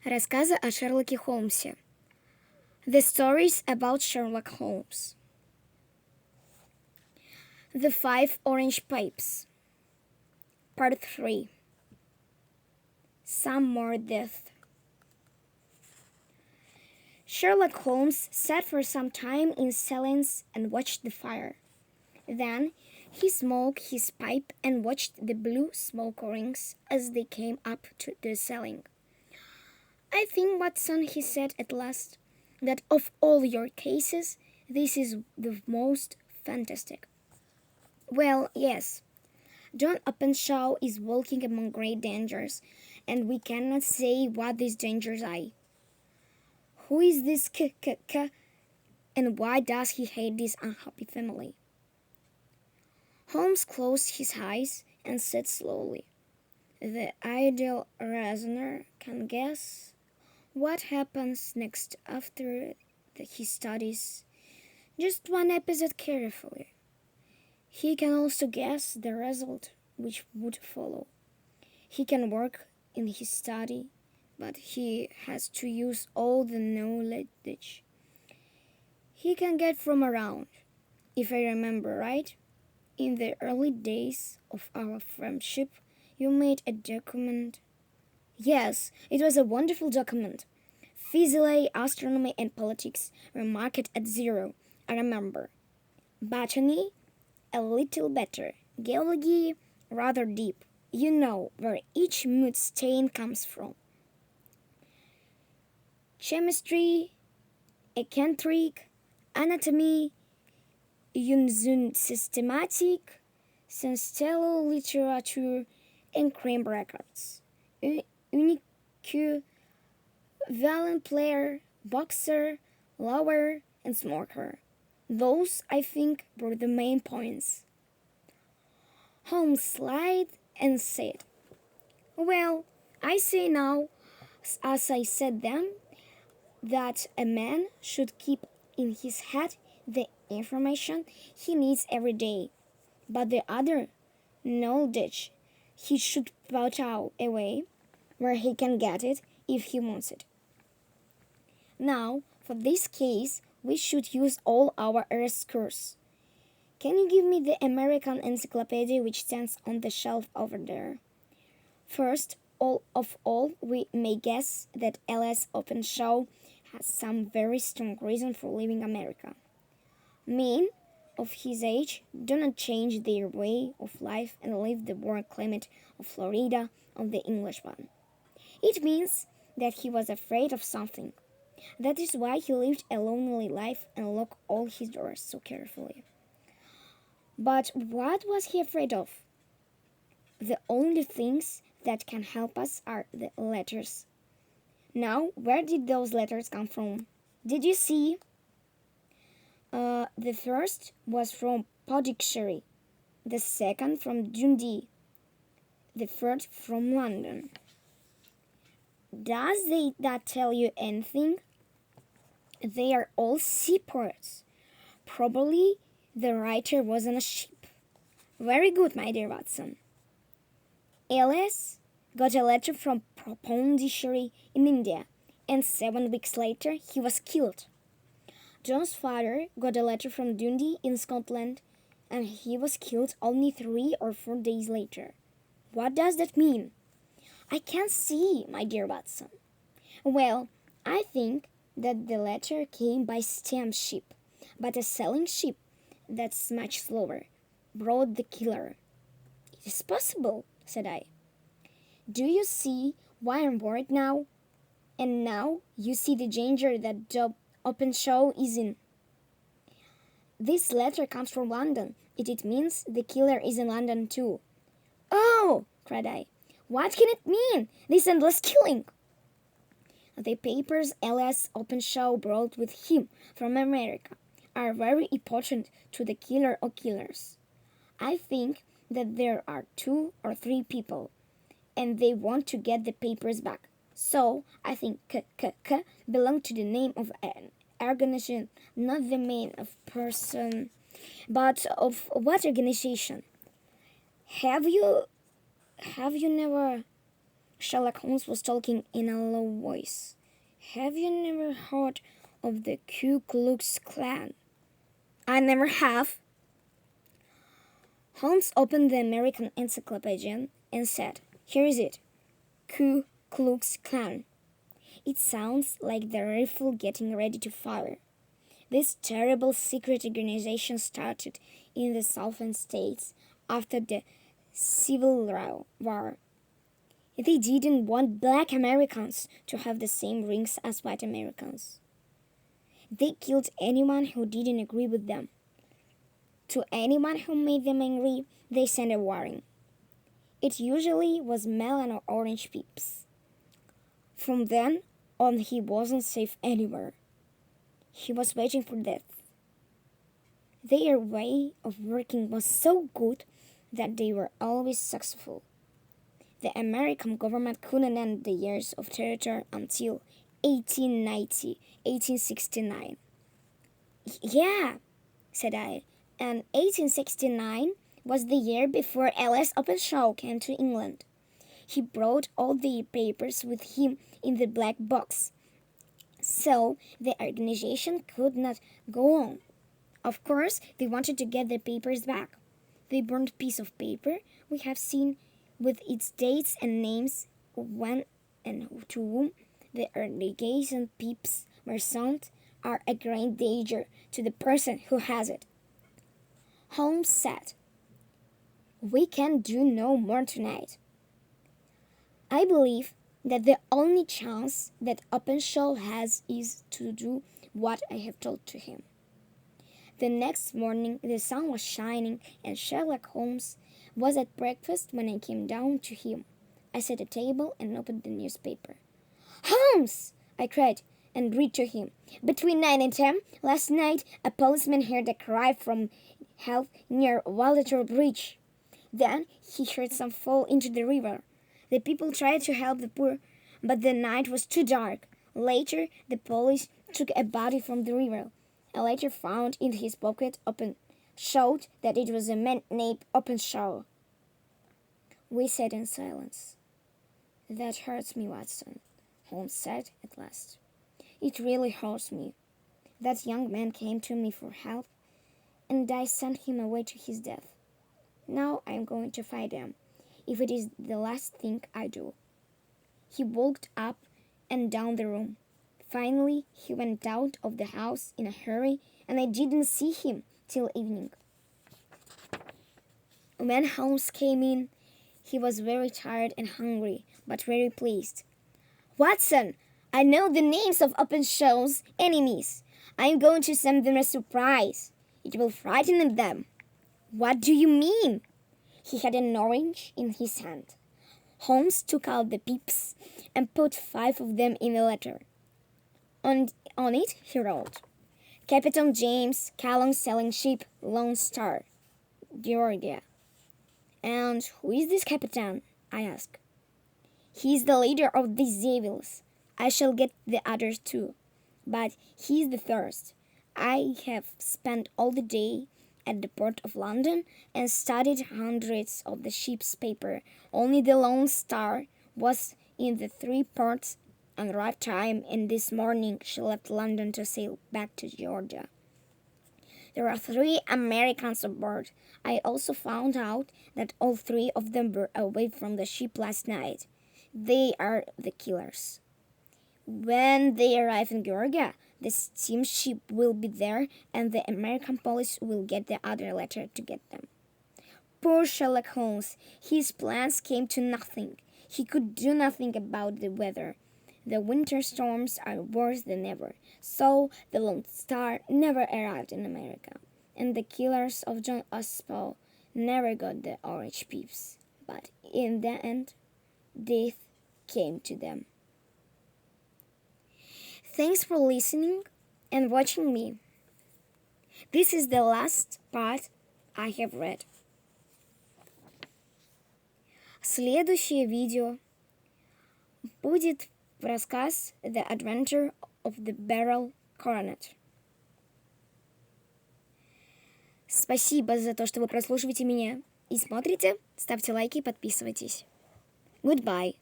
Рассказы о Шерлоке Холмсе. The stories about Sherlock Holmes. The Five Orange Pipes. Part 3. Some more death. Sherlock Holmes sat for some time in silence and watched the fire. Then he smoked his pipe and watched the blue smoke rings as they came up to the ceiling. "I think, Watson," he said at last, "that of all your cases, this is the most fantastic." "Well, yes. John Openshaw is walking among great dangers, and we cannot say what these dangers are. Who is this K, and why does he hate this unhappy family?" Holmes closed his eyes and said slowly, "The ideal reasoner can guess what happens next after he studies just one episode carefully. He can also guess the result which would follow. He can work in his study, but he has to use all the knowledge he can get from around. If I remember right, in the early days of our friendship, you made a document." "Yes, it was a wonderful document. Physics, astronomy, and politics were marked at 0, I remember. Botany, a little better. Geology, rather deep. You know where each mood stain comes from. Chemistry, eccentric, anatomy, Jungian systematic, sensational literature, and crime records. Unique, violin player, boxer, lover, and smoker. Those, I think, were the main points." Holmes sighed and said, "Well, I say now, as I said then, that a man should keep in his head the information he needs every day, but the other knowledge he should put out away where he can get it if he wants it. Now, for this case, we should use all our resources. Can you give me the American encyclopedia which stands on the shelf over there?" First of all, we may guess that L.S. Openshaw has some very strong reason for leaving America. Men of his age do not change their way of life and leave the warm climate of Florida on the English one. It means that he was afraid of something. That is why he lived a lonely life and locked all his doors so carefully. But what was he afraid of? The only things that can help us are the letters. Now, where did those letters come from? Did you see? The first was from Podicksbury, the second from Dundee, the third from London. Does that tell you anything? They are all seaports. Probably the writer was on a ship. Very good, my dear Watson. Elias got a letter from Pondicherry in India, and 7 weeks later he was killed. John's father got a letter from Dundee in Scotland, and he was killed only 3 or 4 days later. What does that mean? I can't see, my dear Watson. Well, I think that the letter came by steamship, but a sailing ship, that's much slower, brought the killer. It is possible, said I. Do you see why I'm worried now? And now you see the danger that Job Openshaw is in. This letter comes from London. It means the killer is in London too. Oh, cried I. What can it mean, this endless killing? The papers L.S. Openshaw brought with him from America are very important to the killer or killers. I think that there are 2 or 3 people, and they want to get the papers back. So I think K belong to the name of an organization, not the name of person, but of what organization? Have you never Sherlock Holmes was talking in a low voice. Have you never heard of the Ku Klux Klan? I never have. Holmes opened the American Encyclopedia and said, Here is it. Ku Klux Klan. It sounds like the rifle getting ready to fire. This terrible secret organization started in the southern states after the Civil War. They didn't want black Americans to have the same rings as white Americans. They killed anyone who didn't agree with them. To anyone who made them angry, they sent a warning. It usually was melon or orange pips. From then on, he wasn't safe anywhere. He was waiting for death. Their way of working was so good that they were always successful. The American government couldn't end the years of terror until 1869. Yeah, said I, and 1869 was the year before L.S. Openshaw came to England. He brought all the papers with him in the black box, so the organization could not go on. Of course, they wanted to get the papers back. They burned a piece of paper we have seen with its dates and names of when and to whom the irrigation pipes were sent are a great danger to the person who has it. Holmes said, We can do no more tonight. I believe that the only chance that Openshaw has is to do what I have told to him. The next morning the sun was shining and Sherlock Holmes was at breakfast when I came down to him. I set a table and opened the newspaper. Holmes! I cried and read to him. Between 9 and 10 last night, a policeman heard a cry from help near Walter Bridge. Then he heard some fall into the river. The people tried to help the poor, but the night was too dark. Later, the police took a body from the river. A letter found in his pocket showed that it was a man named Openshaw. We sat in silence. That hurts me, Watson, Holmes said at last. It really hurts me. That young man came to me for help, and I sent him away to his death. Now I am going to fight him, if it is the last thing I do. He walked up and down the room. Finally, he went out of the house in a hurry, and I didn't see him till evening. When Holmes came in, he was very tired and hungry, but very pleased. Watson, I know the names of Openshaw's enemies. I am going to send them a surprise. It will frighten them. What do you mean? He had an orange in his hand. Holmes took out the pips and put 5 of them in a letter. On it he wrote, Captain James Callum selling ship Lone Star, Georgia. And who is this captain? I asked. He is the leader of these devils. I shall get the others too, but he is the first. I have spent all the day at the port of London and studied hundreds of the ship's paper. Only the Lone Star was in the 3 ports on the right time, and this morning she left London to sail back to Georgia. There are 3 Americans aboard. I also found out that all 3 of them were away from the ship last night. They are the killers. When they arrive in Georgia, the steamship will be there, and the American police will get the other letter to get them. Poor Sherlock Holmes, his plans came to nothing. He could do nothing about the weather. The winter storms are worse than ever, so the Lone Star never arrived in America, and the killers of John Ospel never got the orange pips. But in the end, death came to them. Thanks for listening and watching me. This is the last part I have read. Следующее видео будет рассказ The Adventure of the Barrel Coronet. Спасибо за то, что вы прослушиваете меня и смотрите. Ставьте лайки и подписывайтесь. Goodbye.